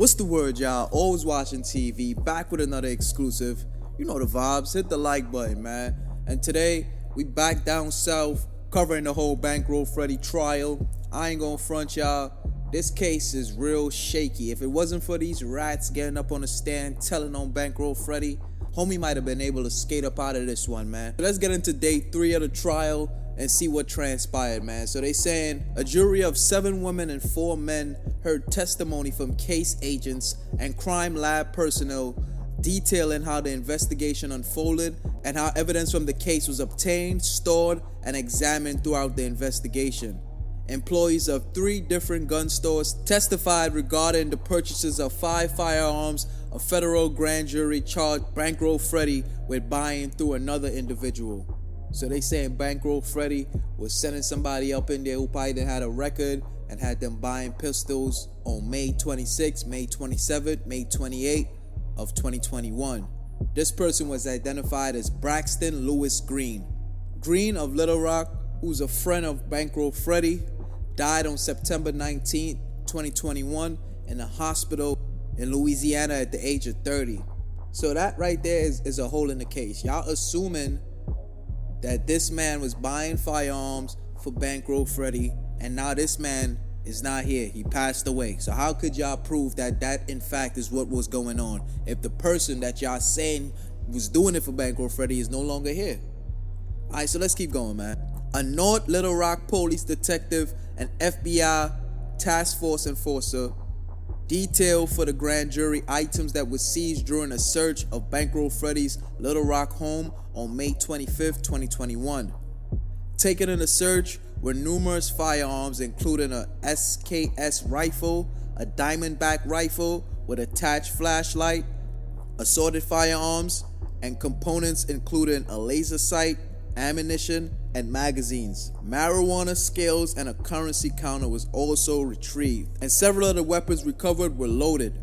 What's the word, y'all? Always watching TV, back with another exclusive. You know the vibes, hit the like button, man. And today, we back down south, covering the whole Bankroll Freddie trial. I ain't gonna front y'all, this case is real shaky. If it wasn't for these rats getting up on the stand, telling on Bankroll Freddie, homie might have been able to skate up out of this one, man. So let's get into day 3 of the trial and see what transpired, man. So they saying a jury of 7 women and 4 men heard testimony from case agents and crime lab personnel detailing how the investigation unfolded and how evidence from the case was obtained, stored, and examined throughout the investigation. Employees of 3 different gun stores testified regarding the purchases of 5 firearms. A federal grand jury charged Bankroll Freddie with buying through another individual. So they saying Bankroll Freddie was sending somebody up in there who probably didn't had a record and had them buying pistols on May 26, May 27, May 28 of 2021. This person was identified as Braxton Lewis Green. Green of Little Rock, who's a friend of Bankroll Freddie, died on September 19, 2021 in a hospital in Louisiana at the age of 30. So that right there is a hole in the case. Y'all assuming that this man was buying firearms for Bankroll Freddie, and now this man is not here. He passed away. So how could y'all prove that in fact is what was going on if the person that y'all saying was doing it for Bankroll Freddie is no longer here? Alright, so let's keep going, man. A North Little Rock police detective and FBI task force enforcer detailed for the grand jury items that were seized during a search of Bankroll Freddie's Little Rock home on May 25, 2021. Taken in the search were numerous firearms, including a SKS rifle, a Diamondback rifle with attached flashlight, assorted firearms, and components including a laser sight, ammunition, and magazines. Marijuana scales and a currency counter was also retrieved, and several of the weapons recovered were loaded.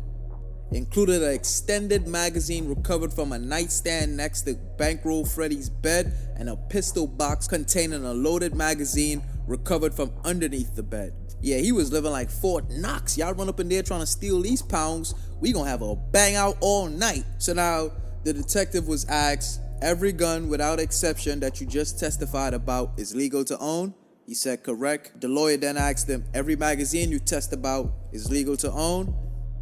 Included an extended magazine recovered from a nightstand next to Bankroll Freddie's bed and a pistol box containing a loaded magazine recovered from underneath the bed. Yeah, he was living like Fort Knox. Y'all run up in there trying to steal these pounds, we gonna have a bang out all night. So now the detective was asked, every gun without exception that you just testified about is legal to own? He said correct. The lawyer then asked him, every magazine you test about is legal to own?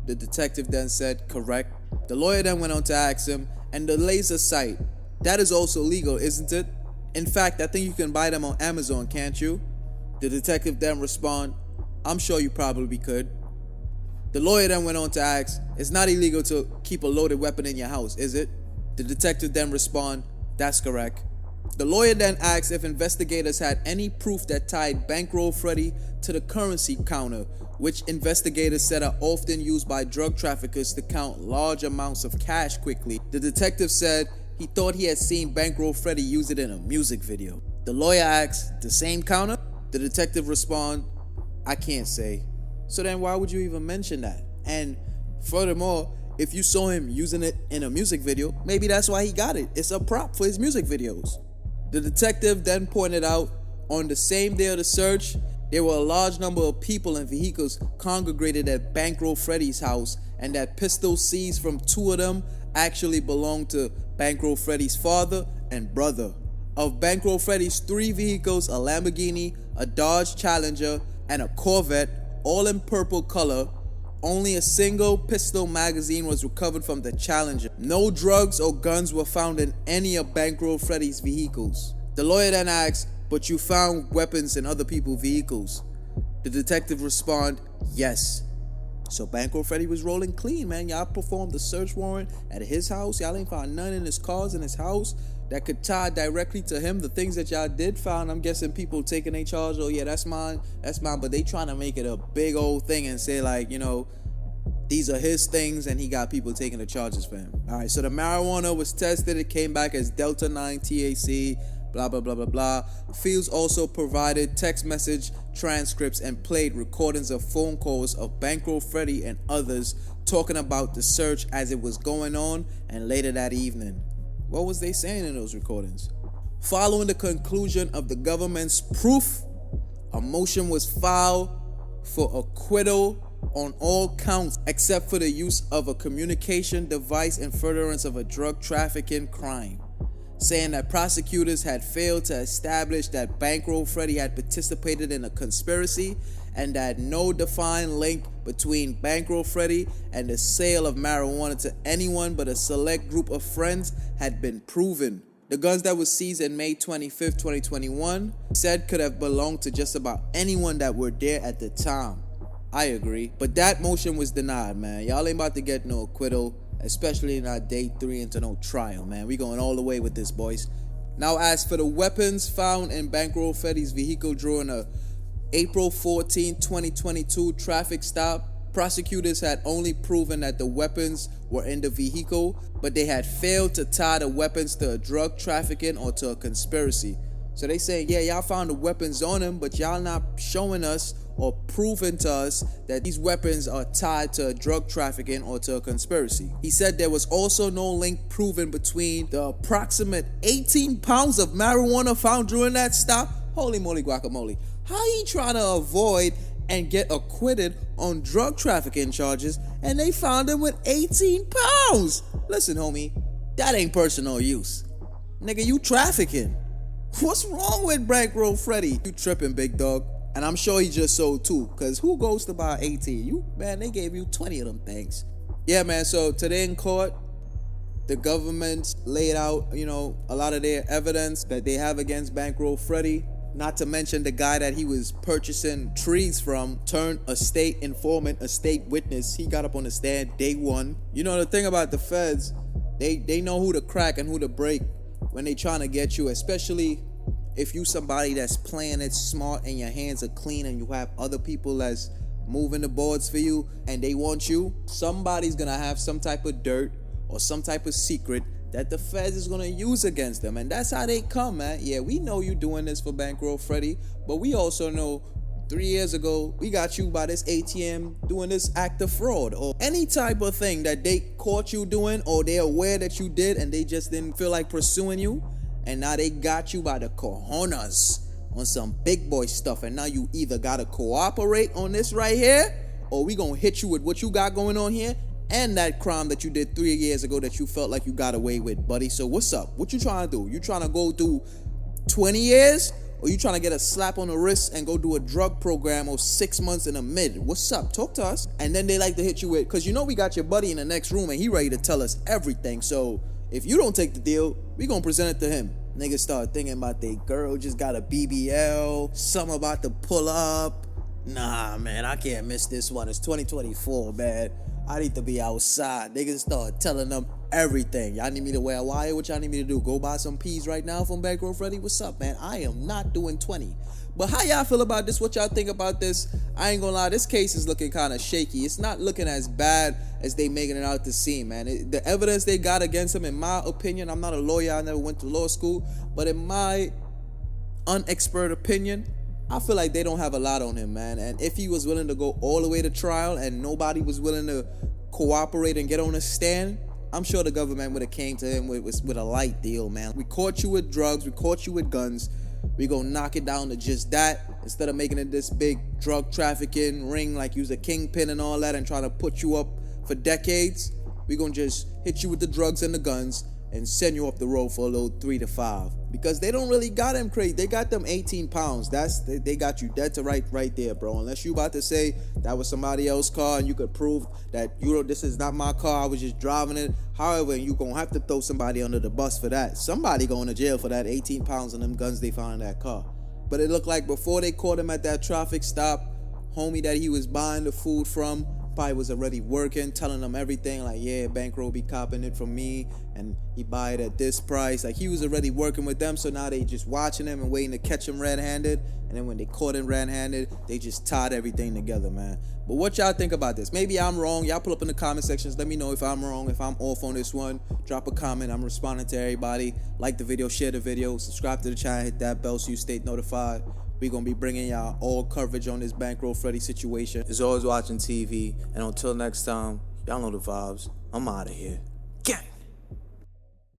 The detective then said correct. The lawyer then went on to ask him, and the laser sight, that is also legal, isn't it? In fact, I think you can buy them on Amazon, can't you? The detective then responded, I'm sure you probably could. The lawyer then went on to ask, it's not illegal to keep a loaded weapon in your house, is it? The detective then responded, that's correct. The lawyer then asked if investigators had any proof that tied Bankroll Freddie to the currency counter, which investigators said are often used by drug traffickers to count large amounts of cash quickly. The detective said he thought he had seen Bankroll Freddie use it in a music video. The lawyer asked, the same counter? The detective responded, I can't say. So then why would you even mention that? And furthermore, if you saw him using it in a music video, maybe that's why he got it. It's a prop for his music videos. The detective then pointed out, on the same day of the search, there were a large number of people and vehicles congregated at Bankroll Freddie's house, and that pistols seized from 2 of them actually belonged to Bankroll Freddie's father and brother. Of Bankroll Freddie's 3 vehicles, a Lamborghini, a Dodge Challenger, and a Corvette, all in purple color, only a single pistol magazine was recovered from the Challenger. No drugs or guns were found in any of Bankroll Freddie's vehicles. The lawyer then asked, but you found weapons in other people's vehicles? The detective responded, yes. So Bankroll Freddie was rolling clean, man. Y'all performed a search warrant at his house. Y'all ain't found none in his cars in his house that could tie directly to him. The things that y'all did found, I'm guessing people taking their charge, oh yeah, that's mine, but they trying to make it a big old thing and say like, you know, these are his things and he got people taking the charges for him. Alright, so the marijuana was tested, it came back as Delta 9 THC, blah blah blah blah blah. Fields also provided text message transcripts and played recordings of phone calls of Bankroll Freddie and others talking about the search as it was going on and later that evening. What was they saying in those recordings? Following the conclusion of the government's proof, a motion was filed for acquittal on all counts except for the use of a communication device in furtherance of a drug trafficking crime, saying that prosecutors had failed to establish that Bankroll Freddie had participated in a conspiracy and that no defined link between Bankroll Freddie and the sale of marijuana to anyone but a select group of friends had been proven. The guns that were seized in May 25th, 2021 said could have belonged to just about anyone that were there at the time. I agree, but that motion was denied, man. Y'all ain't about to get no acquittal, especially in our day 3 into no trial, man. We going all the way with this, boys. Now, as for the weapons found in Bankroll Freddie's vehicle during a April 14, 2022 traffic stop, prosecutors had only proven that the weapons were in the vehicle, but they had failed to tie the weapons to a drug trafficking or to a conspiracy. So they say, yeah, y'all found the weapons on him, but y'all not showing us or proving to us that these weapons are tied to drug trafficking or to a conspiracy. He said there was also no link proven between the approximate 18 pounds of marijuana found during that stop. Holy moly guacamole. How he trying to avoid and get acquitted on drug trafficking charges and they found him with 18 pounds? Listen, homie, that ain't personal use. Nigga, you trafficking. What's wrong with Bankroll Freddie? You tripping, big dog. And I'm sure he just sold 2, because who goes to buy 18? You, man, they gave you 20 of them things. Yeah, man, so today in court, the government laid out, a lot of their evidence that they have against Bankroll Freddie. Not to mention the guy that he was purchasing trees from turned a state informant, a state witness. He got up on the stand day 1. You know, the thing about the feds, they know who to crack and who to break when they trying to get you, especially if you somebody that's playing it smart and your hands are clean and you have other people that's moving the boards for you and they want you. Somebody's gonna have some type of dirt or some type of secret that the feds is gonna use against them, and that's how they come, man. Yeah, we know you doing this for Bankroll Freddie, but we also know 3 years ago we got you by this ATM doing this act of fraud or any type of thing that they caught you doing or they're aware that you did and they just didn't feel like pursuing you, and now they got you by the cojones on some big boy stuff, and now you either gotta cooperate on this right here or we gonna hit you with what you got going on here and that crime that you did 3 years ago that you felt like you got away with, buddy. So what's up? What you trying to do? You trying to go do 20 years? Or you trying to get a slap on the wrist and go do a drug program or 6 months in a mid? What's up? Talk to us. And then they like to hit you with, because we got your buddy in the next room and he ready to tell us everything. So if you don't take the deal, we gonna present it to him. Niggas start thinking about they girl just got a BBL, something about to pull up. Nah, man, I can't miss this one. It's 2024, man. I need to be outside. Niggas start telling them everything. Y'all need me to wear a wire? What y'all need me to do? Go buy some peas right now from Bankroll Freddie? What's up, man? I am not doing 20. But how y'all feel about this? What y'all think about this? I ain't gonna lie, this case is looking kind of shaky. It's not looking as bad as they making it out to seem, man. The evidence they got against him, in my opinion, I'm not a lawyer, I never went to law school, but in my unexpert opinion, I feel like they don't have a lot on him, man. And if he was willing to go all the way to trial and nobody was willing to cooperate and get on a stand, I'm sure the government would have came to him with a light deal, man. We caught you with drugs, we caught you with guns, we gonna knock it down to just that instead of making it this big drug trafficking ring like you was a kingpin and all that and trying to put you up for decades. We gonna just hit you with the drugs and the guns and send you off the road for a little 3 to 5, because they don't really got him crazy. They got them 18 pounds. They got you dead to right there, bro. Unless you about to say that was somebody else's car and you could prove that this is not my car, I was just driving it. However, you gonna have to throw somebody under the bus for that. Somebody going to jail for that 18 pounds and them guns they found in that car. But it looked like before they caught him at that traffic stop, homie that he was buying the food from probably was already working, telling them everything, like, yeah, Bankroll be copping it from me and he buy it at this price. Like, he was already working with them, so now they just watching him and waiting to catch him red-handed. And then when they caught him red-handed, they just tied everything together, man. But what y'all think about this? Maybe I'm wrong. Y'all pull up in the comment sections. Let me know if I'm wrong, if I'm off on this one. Drop a comment. I'm responding to everybody. Like the video, share the video, subscribe to the channel, hit that bell so you stay notified. We're going to be bringing y'all all coverage on this Bankroll Freddie situation. As always, watching TV. And until next time, y'all know the vibes. I'm out of here.